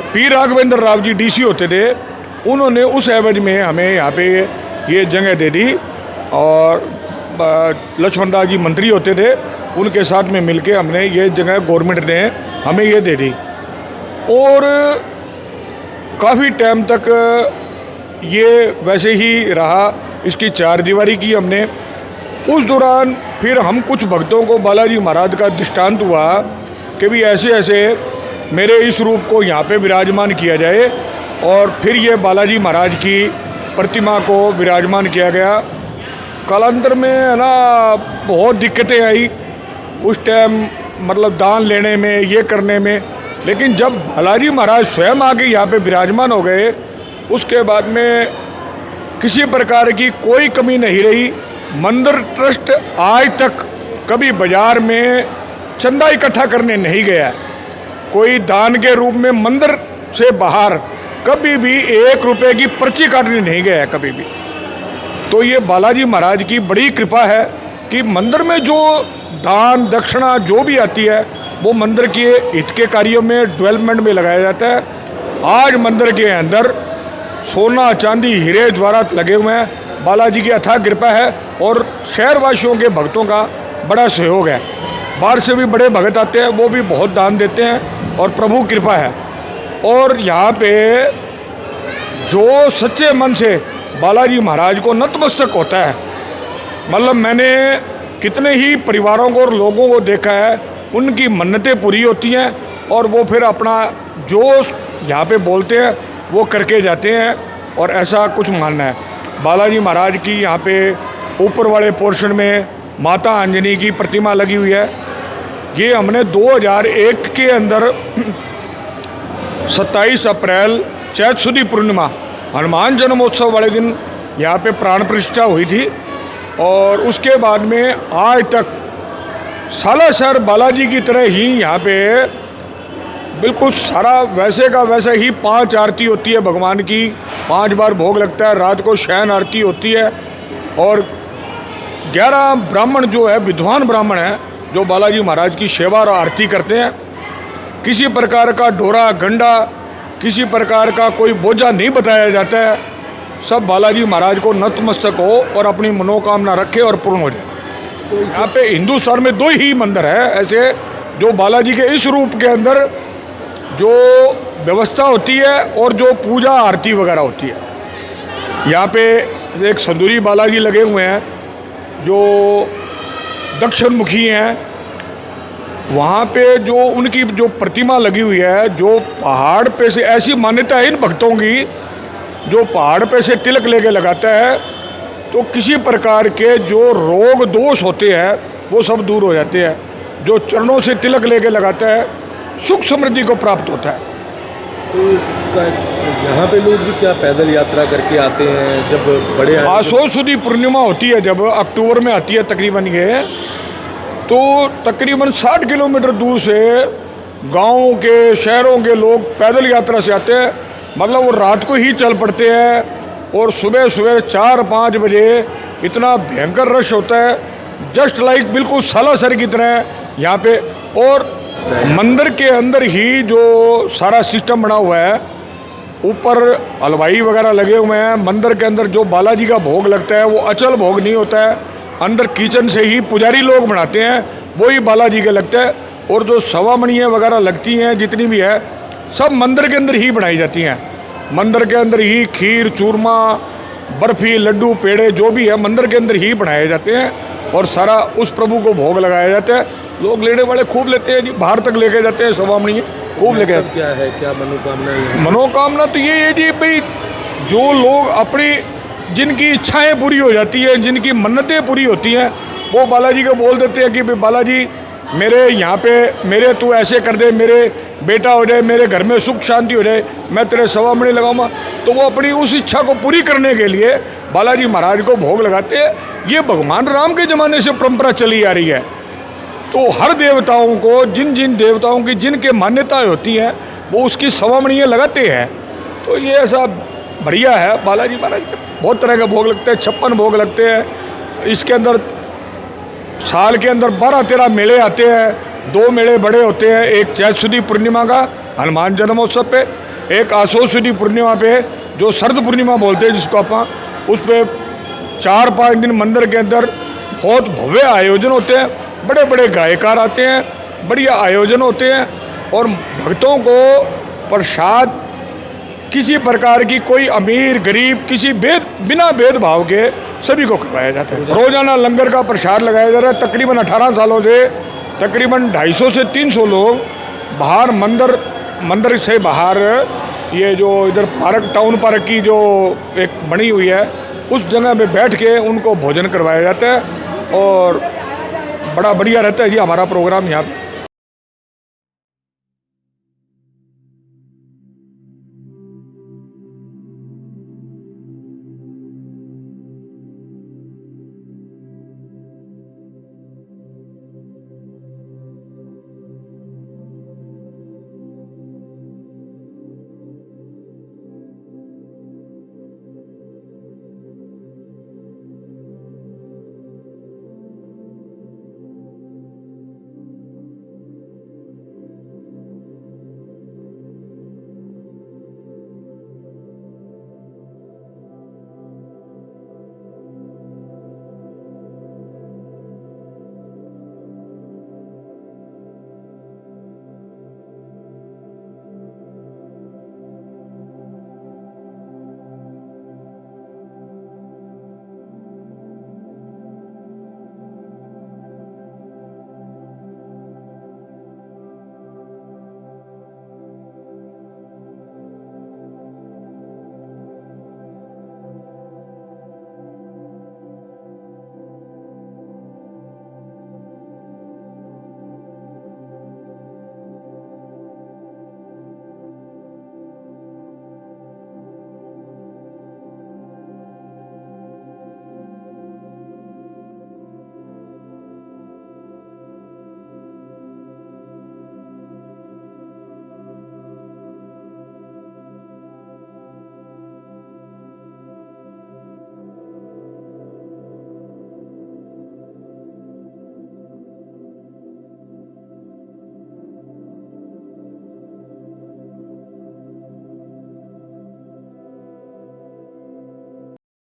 P Raghavendra Rao ji DC होते थे, उन्होंने उस एवज में हमें यहाँ पे ये जगह दे दी। और लक्ष्मण दास जी मंत्री होते थे, उनके साथ में मिलके हमने ये जगह गवर्नमेंट ने हमें ये दे दी। और काफ़ी टाइम तक ये वैसे ही रहा, इसकी चारदीवारी की हमने। उस दौरान फिर हम कुछ भक्तों को बालाजी महाराज का दृष्टांत हुआ कि भी ऐसे ऐसे मेरे इस रूप को यहाँ पे विराजमान किया जाए। और फिर ये बालाजी महाराज की प्रतिमा को विराजमान किया गया। कालांतर में है ना बहुत दिक्कतें आई उस टाइम, मतलब दान लेने में, ये करने में। लेकिन जब बालाजी महाराज स्वयं आके यहाँ पे विराजमान हो गए, उसके बाद में किसी प्रकार की कोई कमी नहीं रही। मंदिर ट्रस्ट आज तक कभी बाजार में चंदा इकट्ठा करने नहीं गया है। कोई दान के रूप में मंदिर से बाहर कभी भी 1 रुपये की पर्ची काटने नहीं गया है कभी भी। तो ये बालाजी महाराज की बड़ी कृपा है कि मंदिर में जो दान दक्षिणा जो भी आती है वो मंदिर के हित के कार्यों में, डेवलपमेंट में लगाया जाता है। आज मंदिर के अंदर सोना चांदी हीरे जवाहरात लगे हुए हैं। बालाजी की अथाह कृपा है और शहरवासियों के भक्तों का बड़ा सहयोग है। बाहर से भी बड़े भगत आते हैं, वो भी बहुत दान देते हैं और प्रभु कृपा है। और यहाँ पे जो सच्चे मन से बालाजी महाराज को नतमस्तक होता है, मतलब मैंने कितने ही परिवारों को और लोगों को देखा है, उनकी मन्नतें पूरी होती हैं और वो फिर अपना जो यहाँ पे बोलते हैं वो करके जाते हैं। और ऐसा कुछ मानना है। बालाजी महाराज की यहाँ पे ऊपर वाले पोर्शन में माता अंजनी की प्रतिमा लगी हुई है। ये हमने 2001 के अंदर 27 अप्रैल चैत शुदी पूर्णिमा हनुमान जन्मोत्सव वाले दिन यहाँ पे प्राण प्रतिष्ठा हुई थी। और उसके बाद में आज तक सालासर बालाजी की तरह ही यहाँ पे बिल्कुल सारा वैसे का वैसा ही 5 आरती होती है भगवान की, 5 बार भोग लगता है, रात को शयन आरती होती है। और 11 ब्राह्मण जो है, विद्वान ब्राह्मण हैं, जो बालाजी महाराज की सेवा और आरती करते हैं। किसी प्रकार का डोरा गंडा, किसी प्रकार का कोई बोझा नहीं बताया जाता है। सब बालाजी महाराज को नतमस्तक हो और अपनी मनोकामना रखे और पूर्ण हो जाए। तो यहाँ पे हिंदुस्तान में 2 ही मंदिर है ऐसे जो बालाजी के इस रूप के अंदर जो व्यवस्था होती है और जो पूजा आरती वगैरह होती है। यहाँ पे एक संदूरी बालाजी लगे हुए हैं जो दक्षिण मुखी हैं। वहाँ पे जो उनकी जो प्रतिमा लगी हुई है, जो पहाड़ पे से, ऐसी मान्यता है इन भक्तों की, जो पहाड़ पे से तिलक लेके लगाता है तो किसी प्रकार के जो रोग दोष होते हैं वो सब दूर हो जाते हैं। जो चरणों से तिलक लेके लगाता है सुख समृद्धि को प्राप्त होता है। तो यहाँ पे लोग भी क्या पैदल यात्रा करके आते हैं? जब बड़े आसोज शुदी पूर्णिमा होती है, जब अक्टूबर में आती है तकरीबन ये, तो तकरीबन 60 किलोमीटर दूर से गाँव के, शहरों के लोग पैदल यात्रा से आते हैं। मतलब वो रात को ही चल पड़ते हैं और सुबह सुबह 4-5 बजे इतना भयंकर रश होता है, जस्ट लाइक बिल्कुल सालासर की तरह यहाँ पे। और मंदिर के अंदर ही जो सारा सिस्टम बना हुआ है, ऊपर हलवाई वगैरह लगे हुए हैं। मंदिर के अंदर जो बालाजी का भोग लगता है वो अचल भोग नहीं होता है, अंदर किचन से ही पुजारी लोग बनाते हैं, वही बालाजी के लगता है। और जो सवामणियाँ वगैरह लगती हैं जितनी भी है, सब मंदिर के अंदर ही बनाई जाती हैं। मंदिर के अंदर ही खीर, चूरमा, बर्फ़ी, लड्डू, पेड़े जो भी है मंदिर के अंदर ही बनाए जाते हैं और सारा उस प्रभु को भोग लगाया जाता है। लोग लेने वाले खूब लेते हैं जी, बाहर तक लेके जाते हैं सवामणियाँ खूब लेके जाते हैं। क्या है, क्या मनोकामना है? मनोकामना तो ये है जी भाई, जो लोग अपनी जिनकी इच्छाएं पूरी हो जाती हैं, जिनकी मन्नतें पूरी होती हैं, वो बालाजी को बोल देते हैं कि भाई बालाजी मेरे यहाँ पे मेरे तू ऐसे कर दे, मेरे बेटा हो जाए, मेरे घर में सुख शांति हो जाए, मैं तेरे सवामणि लगाऊंगा। तो वो अपनी उस इच्छा को पूरी करने के लिए बालाजी महाराज को भोग लगाते हैं। ये भगवान राम के ज़माने से परंपरा चली आ रही है। तो हर देवताओं को, जिन जिन देवताओं की जिनके मान्यताएं होती हैं, वो उसकी सवामणियाँ लगाते हैं। तो ये ऐसा बढ़िया है। बालाजी महाराज के बहुत तरह के भोग लगते हैं, 56 भोग लगते हैं। इसके अंदर साल के अंदर 12-13 मेले आते हैं, 2 मेले बड़े होते हैं, एक चैत शुदी पूर्णिमा का हनुमान जन्मोत्सव पे, एक आसोज शुदी पूर्णिमा पे जो शरद पूर्णिमा बोलते हैं जिसको आप, उस पर 4-5 दिन मंदिर के अंदर बहुत भव्य आयोजन होते हैं, बड़े बड़े गायकार आते हैं, बढ़िया आयोजन होते हैं और भक्तों को प्रसाद किसी प्रकार की कोई अमीर गरीब किसी बिना भेदभाव के सभी को करवाया जाता है। रोजाना लंगर का प्रसाद लगाया जा रहा है। तकरीबन 18 सालों से तकरीबन 250 से 300 लोग बाहर मंदिर से बाहर ये जो इधर पार्क टाउन पार्क की जो एक बनी हुई है उस जगह पे बैठ के उनको भोजन करवाया जाता है और बड़ा बढ़िया रहता है जी हमारा प्रोग्राम यहाँ पे।